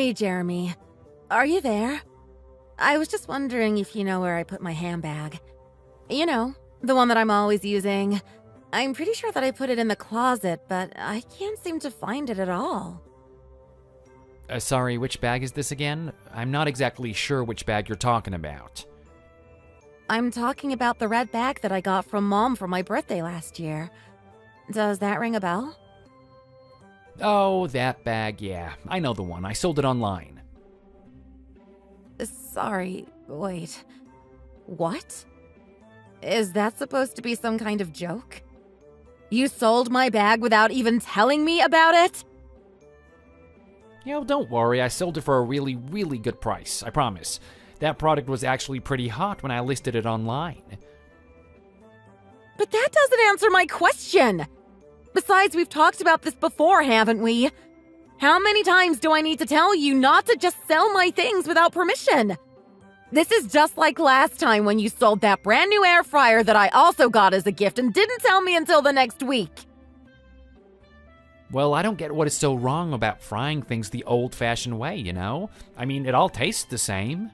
Hey, Jeremy. Are you there? I was just wondering if you know where I put my handbag. You know, the one that I'm always using. I'm pretty sure that I put it in the closet, but I can't seem to find it at all. Sorry, which bag is this again? I'm not exactly sure which bag you're talking about. I'm talking about the red bag that I got from Mom for my birthday last year. Does that ring a bell? Oh, that bag, yeah. I know the one. I sold it online. Sorry, wait. What? Is that supposed to be some kind of joke? You sold my bag without even telling me about it? You know, don't worry. I sold it for a really, really good price. I promise. That product was actually pretty hot when I listed it online. But that doesn't answer my question! Besides, we've talked about this before, haven't we? How many times do I need to tell you not to just sell my things without permission? This is just like last time when you sold that brand new air fryer that I also got as a gift and didn't tell me until the next week. Well, I don't get what is so wrong about frying things the old-fashioned way, you know? I mean, it all tastes the same.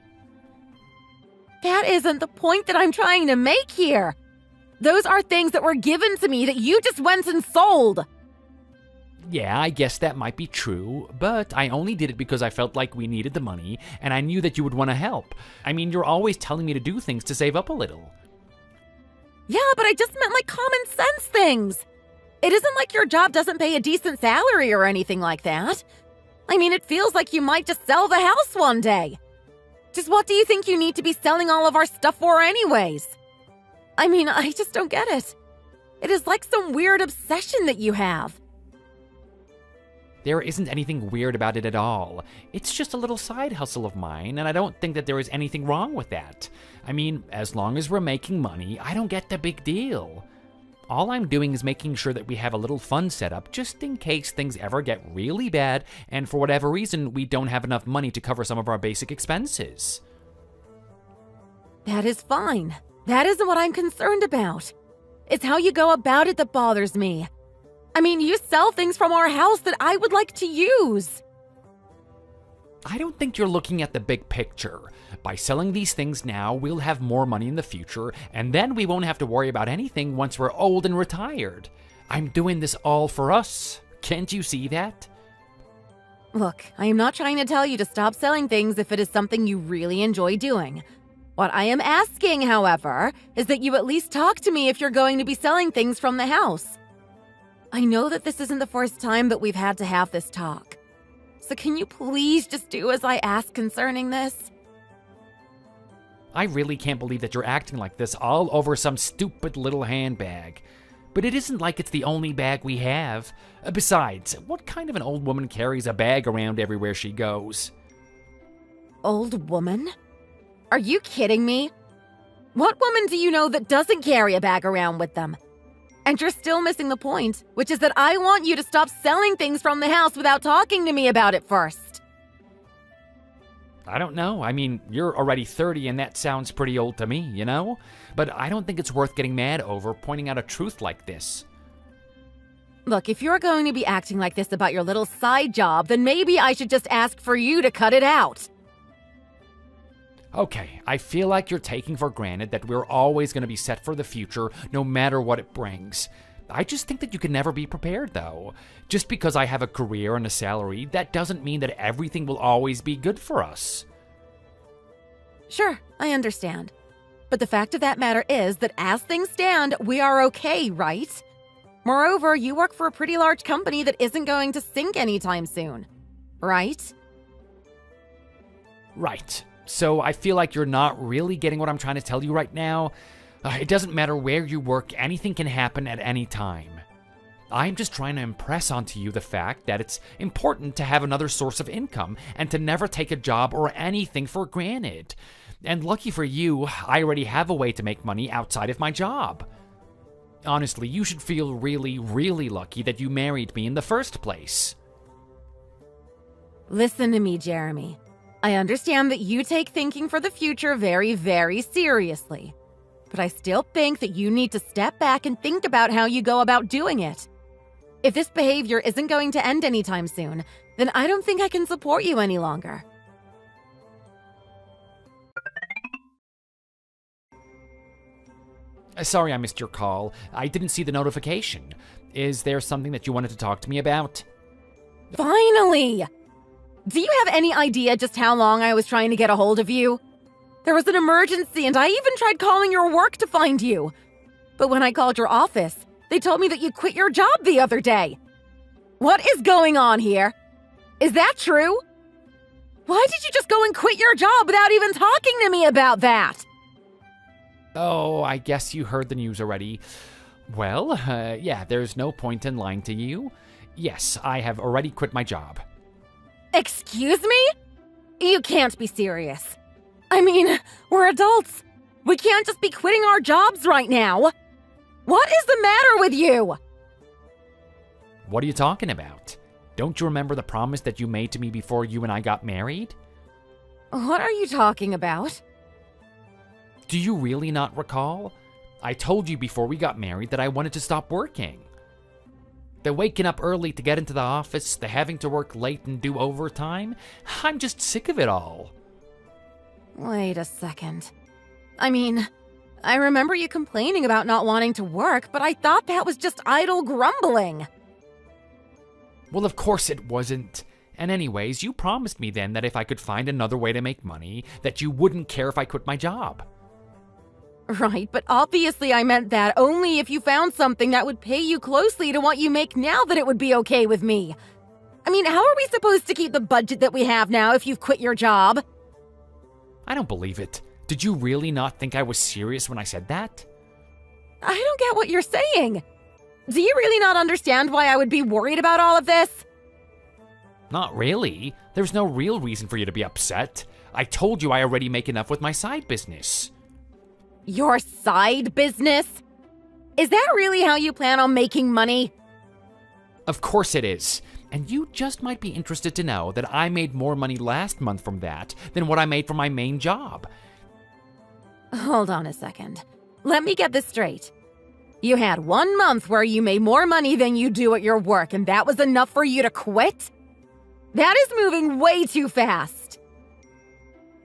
That isn't the point that I'm trying to make here. Those are things that were given to me that you just went and sold. Yeah, I guess that might be true, but I only did it because I felt like we needed the money, and I knew that you would want to help. I mean, you're always telling me to do things to save up a little. Yeah, but I just meant like common sense things. It isn't like your job doesn't pay a decent salary or anything like that. I mean, it feels like you might just sell the house one day. Just what do you think you need to be selling all of our stuff for anyways? I mean, I just don't get it. It is like some weird obsession that you have. There isn't anything weird about it at all. It's just a little side hustle of mine, and I don't think that there is anything wrong with that. I mean, as long as we're making money, I don't get the big deal. All I'm doing is making sure that we have a little fund set up just in case things ever get really bad and for whatever reason we don't have enough money to cover some of our basic expenses. That is fine. That isn't what I'm concerned about. It's how you go about it that bothers me. I mean, you sell things from our house that I would like to use. I don't think you're looking at the big picture. By selling these things now, we'll have more money in the future, and then we won't have to worry about anything once we're old and retired. I'm doing this all for us. Can't you see that? Look, I am not trying to tell you to stop selling things if it is something you really enjoy doing. What I am asking, however, is that you at least talk to me if you're going to be selling things from the house. I know that this isn't the first time that we've had to have this talk. So can you please just do as I ask concerning this? I really can't believe that you're acting like this all over some stupid little handbag. But it isn't like it's the only bag we have. Besides, what kind of an old woman carries a bag around everywhere she goes? Old woman? Are you kidding me? What woman do you know that doesn't carry a bag around with them? And you're still missing the point, which is that I want you to stop selling things from the house without talking to me about it first. I don't know. I mean, you're already 30 and that sounds pretty old to me, you know? But I don't think it's worth getting mad over pointing out a truth like this. Look, if you're going to be acting like this about your little side job, then maybe I should just ask for you to cut it out. Okay, I feel like you're taking for granted that we're always going to be set for the future, no matter what it brings. I just think that you can never be prepared, though. Just because I have a career and a salary, that doesn't mean that everything will always be good for us. Sure, I understand. But the fact of that matter is that as things stand, we are okay, right? Moreover, you work for a pretty large company that isn't going to sink anytime soon, right? Right. So I feel like you're not really getting what I'm trying to tell you right now. It doesn't matter where you work, anything can happen at any time. I'm just trying to impress onto you the fact that it's important to have another source of income and to never take a job or anything for granted. And lucky for you, I already have a way to make money outside of my job. Honestly, you should feel really, really lucky that you married me in the first place. Listen to me, Jeremy. I understand that you take thinking for the future very, very seriously. But I still think that you need to step back and think about how you go about doing it. If this behavior isn't going to end anytime soon, then I don't think I can support you any longer. Sorry I missed your call. I didn't see the notification. Is there something that you wanted to talk to me about? Finally! Do you have any idea just how long I was trying to get a hold of you? There was an emergency and I even tried calling your work to find you. But when I called your office, they told me that you quit your job the other day. What is going on here? Is that true? Why did you just go and quit your job without even talking to me about that? Oh, I guess you heard the news already. Well, yeah, there's no point in lying to you. Yes, I have already quit my job. Excuse me? You can't be serious. I mean, we're adults. We can't just be quitting our jobs right now. What is the matter with you? What are you talking about? Don't you remember the promise that you made to me before you and I got married? What are you talking about? Do you really not recall? I told you before we got married that I wanted to stop working. The waking up early to get into the office, the having to work late and do overtime, I'm just sick of it all. Wait a second. I mean, I remember you complaining about not wanting to work, but I thought that was just idle grumbling. Well, of course it wasn't. And anyways, you promised me then that if I could find another way to make money, that you wouldn't care if I quit my job. Right, but obviously I meant that only if you found something that would pay you closely to what you make now that it would be okay with me. I mean, how are we supposed to keep the budget that we have now if you've quit your job? I don't believe it. Did you really not think I was serious when I said that? I don't get what you're saying. Do you really not understand why I would be worried about all of this? Not really. There's no real reason for you to be upset. I told you I already make enough with my side business. Your side business? Is that really how you plan on making money? Of course it is. And you just might be interested to know that I made more money last month from that than what I made from my main job. Hold on a second. Let me get this straight. You had 1 month where you made more money than you do at your work, and that was enough for you to quit? That is moving way too fast.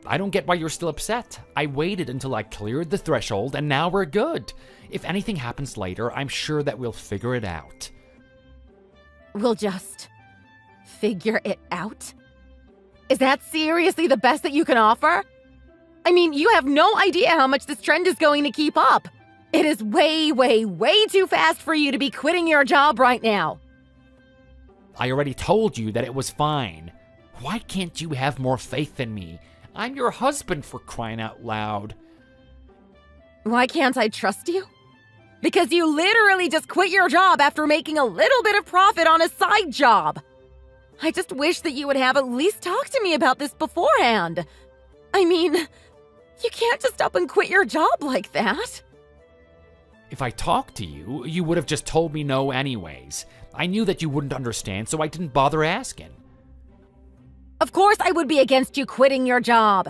I don't get why you're still upset. I waited until I cleared the threshold, and now we're good. If anything happens later, I'm sure that we'll figure it out. We'll just figure it out? Is that seriously the best that you can offer? I mean, you have no idea how much this trend is going to keep up. It is way, way, way too fast for you to be quitting your job right now. I already told you that it was fine. Why can't you have more faith in me? I'm your husband, for crying out loud. Why can't I trust you? Because you literally just quit your job after making a little bit of profit on a side job. I just wish that you would have at least talked to me about this beforehand. I mean, you can't just up and quit your job like that. If I talked to you, you would have just told me no anyways. I knew that you wouldn't understand, so I didn't bother asking. Of course I would be against you quitting your job.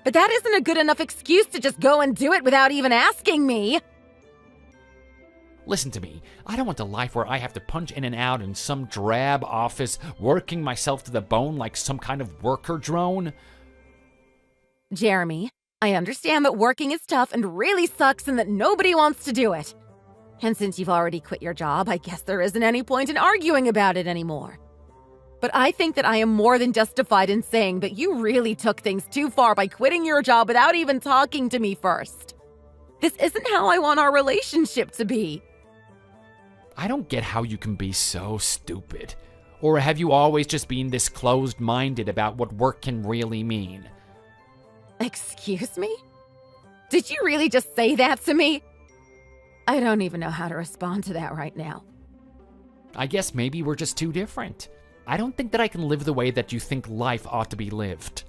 But that isn't a good enough excuse to just go and do it without even asking me. Listen to me. I don't want a life where I have to punch in and out in some drab office, working myself to the bone like some kind of worker drone. Jeremy, I understand that working is tough and really sucks and that nobody wants to do it. And since you've already quit your job, I guess there isn't any point in arguing about it anymore. But I think that I am more than justified in saying that you really took things too far by quitting your job without even talking to me first. This isn't how I want our relationship to be. I don't get how you can be so stupid. Or have you always just been this closed-minded about what work can really mean? Excuse me? Did you really just say that to me? I don't even know how to respond to that right now. I guess maybe we're just too different. I don't think that I can live the way that you think life ought to be lived.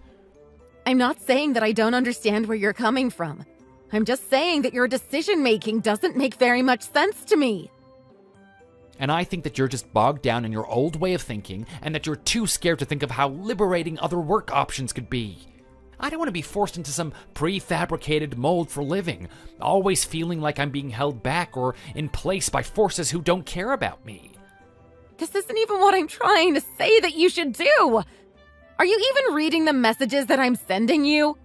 I'm not saying that I don't understand where you're coming from. I'm just saying that your decision-making doesn't make very much sense to me. And I think that you're just bogged down in your old way of thinking and that you're too scared to think of how liberating other work options could be. I don't want to be forced into some prefabricated mold for living, always feeling like I'm being held back or in place by forces who don't care about me. This isn't even what I'm trying to say that you should do. Are you even reading the messages that I'm sending you?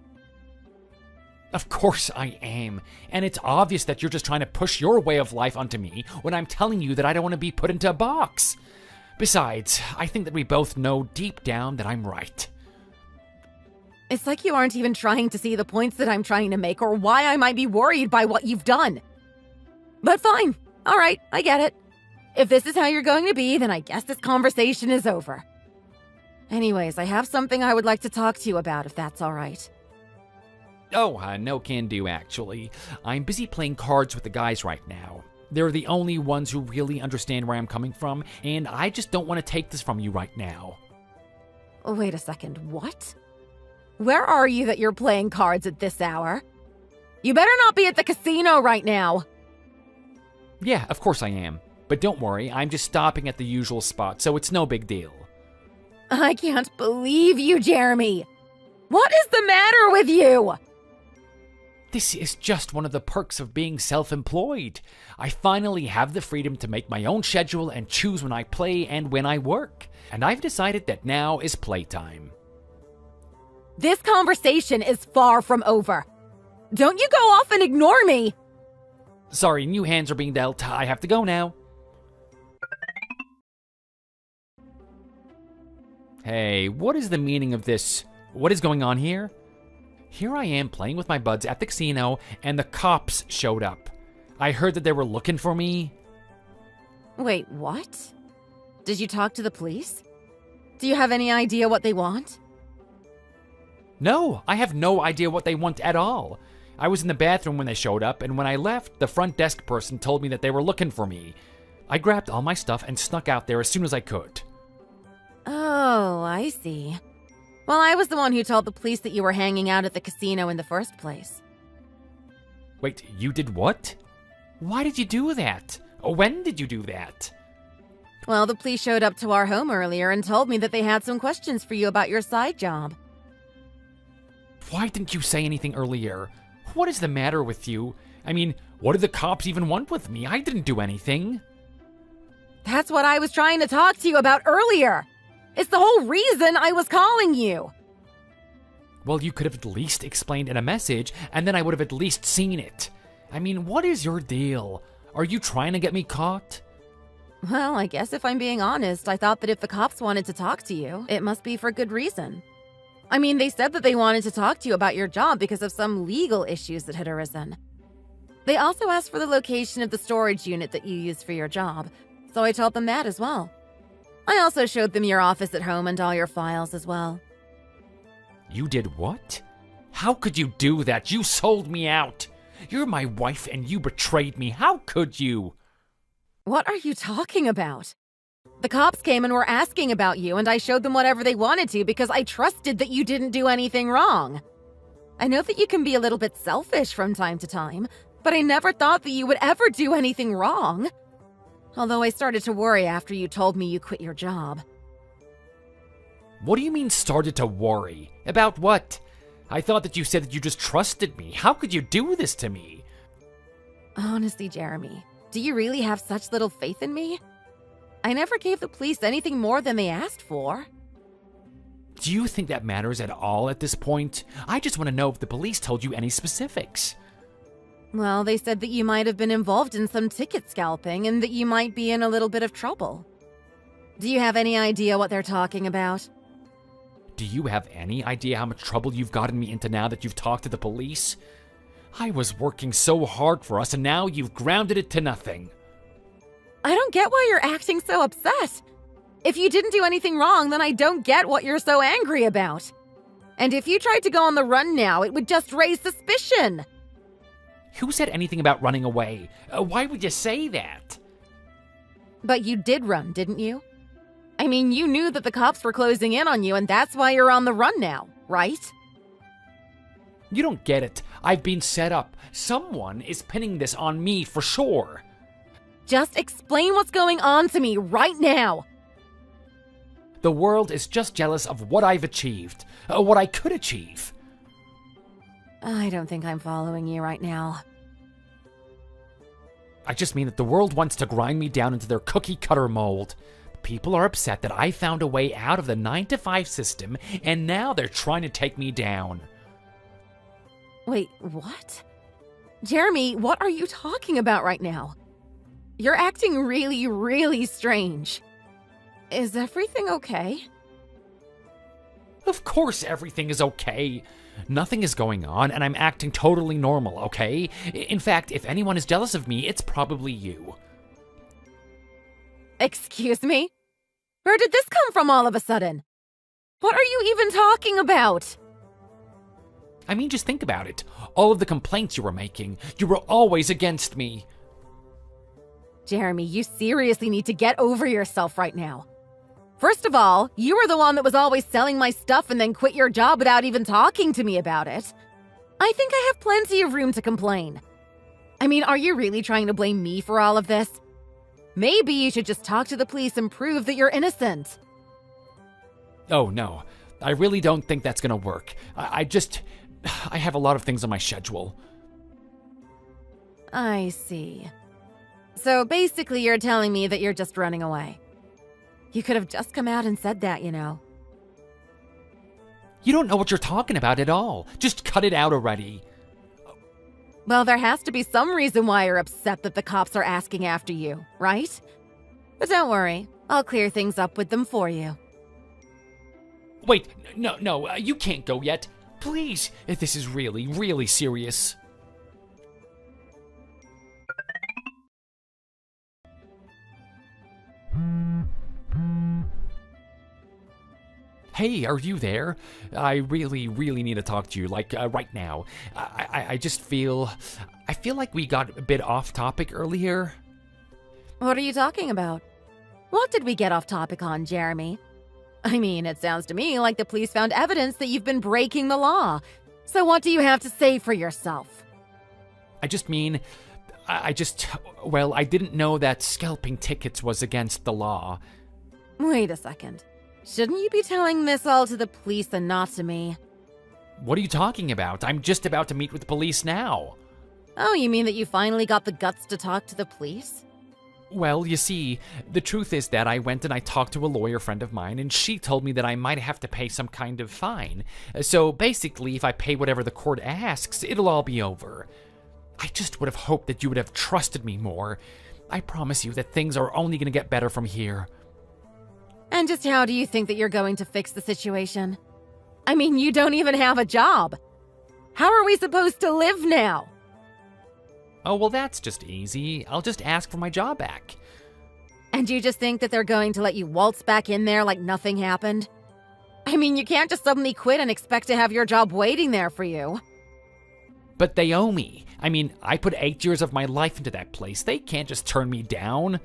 Of course I am, and it's obvious that you're just trying to push your way of life onto me when I'm telling you that I don't want to be put into a box. Besides, I think that we both know deep down that I'm right. It's like you aren't even trying to see the points that I'm trying to make or why I might be worried by what you've done. But fine. All right, I get it. If this is how you're going to be, then I guess this conversation is over. Anyways, I have something I would like to talk to you about, if that's all right. Oh, no can do, actually. I'm busy playing cards with the guys right now. They're the only ones who really understand where I'm coming from, and I just don't want to take this from you right now. Wait a second, what? Where are you that you're playing cards at this hour? You better not be at the casino right now. Yeah, of course I am. But don't worry, I'm just stopping at the usual spot, so it's no big deal. I can't believe you, Jeremy. What is the matter with you? This is just one of the perks of being self-employed. I finally have the freedom to make my own schedule and choose when I play and when I work. And I've decided that now is playtime. This conversation is far from over. Don't you go off and ignore me. Sorry, new hands are being dealt. I have to go now. Hey, what is the meaning of this? What is going on here? Here I am playing with my buds at the casino, and the cops showed up. I heard that they were looking for me. Wait, what? Did you talk to the police? Do you have any idea what they want? No, I have no idea what they want at all. I was in the bathroom when they showed up, and when I left, the front desk person told me that they were looking for me. I grabbed all my stuff and snuck out there as soon as I could. Oh, I see. Well, I was the one who told the police that you were hanging out at the casino in the first place. Wait, you did what? Why did you do that? When did you do that? Well, the police showed up to our home earlier and told me that they had some questions for you about your side job. Why didn't you say anything earlier? What is the matter with you? I mean, what did the cops even want with me? I didn't do anything. That's what I was trying to talk to you about earlier. It's the whole reason I was calling you. Well, you could have at least explained in a message, and then I would have at least seen it. I mean, what is your deal? Are you trying to get me caught? Well, I guess if I'm being honest, I thought that if the cops wanted to talk to you, it must be for good reason. I mean, they said that they wanted to talk to you about your job because of some legal issues that had arisen. They also asked for the location of the storage unit that you use for your job, so I told them that as well. I also showed them your office at home and all your files as well. You did what? How could you do that? You sold me out. You're my wife and you betrayed me. How could you? What are you talking about? The cops came and were asking about you, and I showed them whatever they wanted to because I trusted that you didn't do anything wrong. I know that you can be a little bit selfish from time to time, but I never thought that you would ever do anything wrong. Although I started to worry after you told me you quit your job. What do you mean started to worry? About what? I thought that you said that you just trusted me. How could you do this to me? Honestly, Jeremy, do you really have such little faith in me? I never gave the police anything more than they asked for. Do you think that matters at all at this point? I just want to know if the police told you any specifics. Well, they said that you might have been involved in some ticket scalping and that you might be in a little bit of trouble. Do you have any idea what they're talking about? Do you have any idea how much trouble you've gotten me into now that you've talked to the police? I was working so hard for us and now you've grounded it to nothing. I don't get why you're acting so upset. If you didn't do anything wrong, then I don't get what you're so angry about. And if you tried to go on the run now, it would just raise suspicion. Who said anything about running away? Why would you say that? But you did run, didn't you? I mean, you knew that the cops were closing in on you, and that's why you're on the run now, right? You don't get it. I've been set up. Someone is pinning this on me for sure. Just explain what's going on to me right now. The world is just jealous of what I've achieved, what I could achieve. I don't think I'm following you right now. I just mean that the world wants to grind me down into their cookie-cutter mold. people are upset that I found a way out of the 9-to-5 system, and now they're trying to take me down. Wait, what? Jeremy, what are you talking about right now? You're acting really, really strange. Is everything okay? Of course everything is okay. Nothing is going on, and I'm acting totally normal, okay? In fact, if anyone is jealous of me, it's probably you. Excuse me? Where did this come from all of a sudden? What are you even talking about? I mean, just think about it. All of the complaints you were making, you were always against me. Jeremy, you seriously need to get over yourself right now. First of all, you were the one that was always selling my stuff and then quit your job without even talking to me about it. I think I have plenty of room to complain. I mean, are you really trying to blame me for all of this? Maybe you should just talk to the police and prove that you're innocent. Oh, no. I really don't think that's gonna work. I have a lot of things on my schedule. I see. So basically you're telling me that you're just running away. You could have just come out and said that, you know. You don't know what you're talking about at all. Just cut it out already. Well, there has to be some reason why you're upset that the cops are asking after you, right? But don't worry, I'll clear things up with them for you. Wait, no, you can't go yet. Please, this is really, really serious. Hey, are you there? I really, really need to talk to you, like, right now. I just feel like we got a bit off topic earlier. What are you talking about? What did we get off topic on, Jeremy? I mean, it sounds to me like the police found evidence that you've been breaking the law. So what do you have to say for yourself? I just mean, well, I didn't know that scalping tickets was against the law. Wait a second. Shouldn't you be telling this all to the police and not to me? What are you talking about? I'm just about to meet with the police now. Oh, you mean that you finally got the guts to talk to the police? Well, you see, the truth is that I went and I talked to a lawyer friend of mine, and she told me that I might have to pay some kind of fine. So basically, if I pay whatever the court asks, it'll all be over. I just would have hoped that you would have trusted me more. I promise you that things are only going to get better from here. And just how do you think that you're going to fix the situation? I mean, you don't even have a job. How are we supposed to live now? Oh, well, that's just easy. I'll just ask for my job back. And you just think that they're going to let you waltz back in there like nothing happened? I mean, you can't just suddenly quit and expect to have your job waiting there for you. But they owe me. I mean, I put 8 years of my life into that place. They can't just turn me down.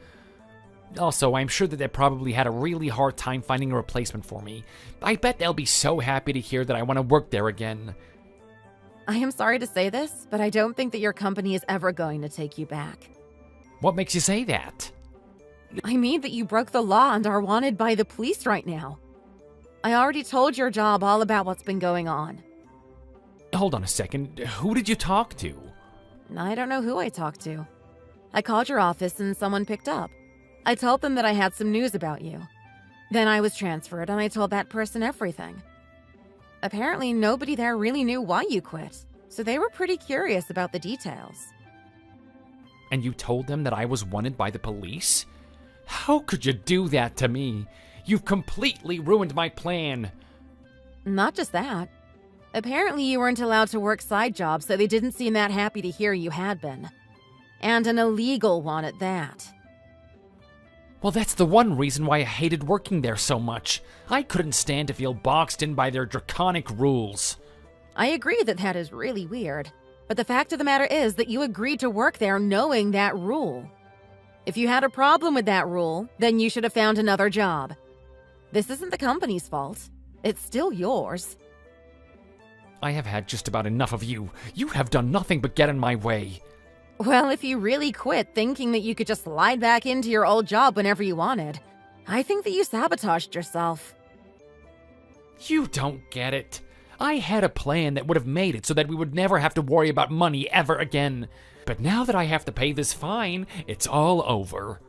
Also, I'm sure that they probably had a really hard time finding a replacement for me. I bet they'll be so happy to hear that I want to work there again. I am sorry to say this, but I don't think that your company is ever going to take you back. What makes you say that? I mean that you broke the law and are wanted by the police right now. I already told your job all about what's been going on. Hold on a second. Who did you talk to? I don't know who I talked to. I called your office and someone picked up. I told them that I had some news about you. Then I was transferred and I told that person everything. Apparently, nobody there really knew why you quit, so they were pretty curious about the details. And you told them that I was wanted by the police? How could you do that to me? You've completely ruined my plan. Not just that. Apparently, you weren't allowed to work side jobs, so they didn't seem that happy to hear you had been. And an illegal one at that. Well, that's the one reason why I hated working there so much. I couldn't stand to feel boxed in by their draconic rules. I agree that that is really weird, but the fact of the matter is that you agreed to work there knowing that rule. If you had a problem with that rule, then you should have found another job. This isn't the company's fault. It's still yours. I have had just about enough of you. You have done nothing but get in my way. Well, if you really quit thinking that you could just slide back into your old job whenever you wanted, I think that you sabotaged yourself. You don't get it. I had a plan that would have made it so that we would never have to worry about money ever again. But now that I have to pay this fine, it's all over.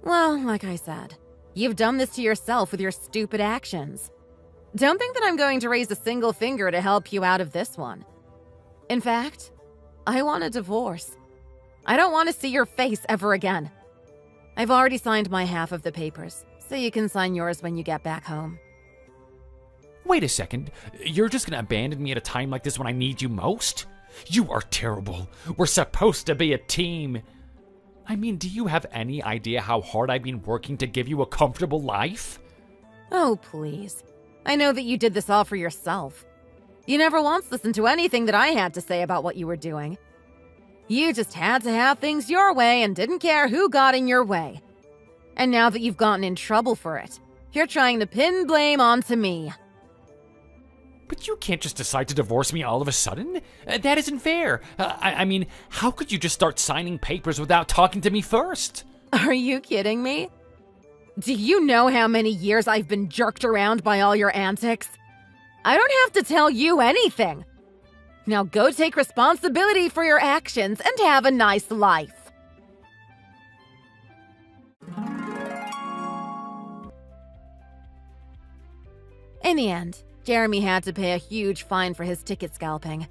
Well, like I said, You've done this to yourself with your stupid actions. Don't think that I'm going to raise a single finger to help you out of this one. In fact, I want a divorce. I don't want to see your face ever again. I've already signed my half of the papers, so you can sign yours when you get back home. Wait a second. You're just gonna abandon me at a time like this when I need you most? You are terrible. We're supposed to be a team. I mean, do you have any idea how hard I've been working to give you a comfortable life? Oh, please. I know that you did this all for yourself. You never once listened to anything that I had to say about what you were doing. You just had to have things your way and didn't care who got in your way. And now that you've gotten in trouble for it, you're trying to pin blame onto me. But you can't just decide to divorce me all of a sudden. That isn't fair. I mean, how could you just start signing papers without talking to me first? Are you kidding me? Do you know how many years I've been jerked around by all your antics? I don't have to tell you anything. Now go take responsibility for your actions and have a nice life. In the end, Jeremy had to pay a huge fine for his ticket scalping.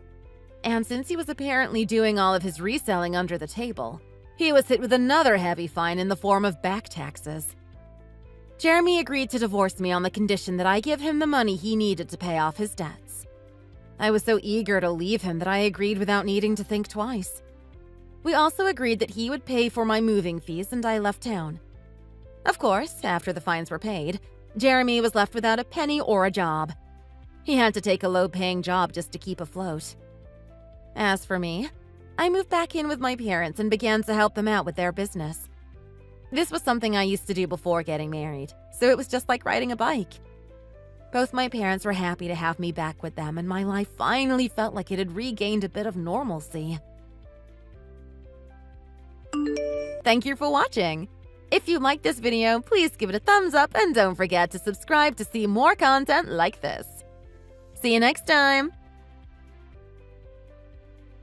And since he was apparently doing all of his reselling under the table, he was hit with another heavy fine in the form of back taxes. Jeremy agreed to divorce me on the condition that I give him the money he needed to pay off his debts. I was so eager to leave him that I agreed without needing to think twice. We also agreed that he would pay for my moving fees and I left town. Of course, after the fines were paid, Jeremy was left without a penny or a job. He had to take a low-paying job just to keep afloat. As for me, I moved back in with my parents and began to help them out with their business. This was something I used to do before getting married, so it was just like riding a bike. Both my parents were happy to have me back with them, and my life finally felt like it had regained a bit of normalcy. Thank you for watching. If you liked this video, please give it a thumbs up and don't forget to subscribe to see more content like this. See you next time!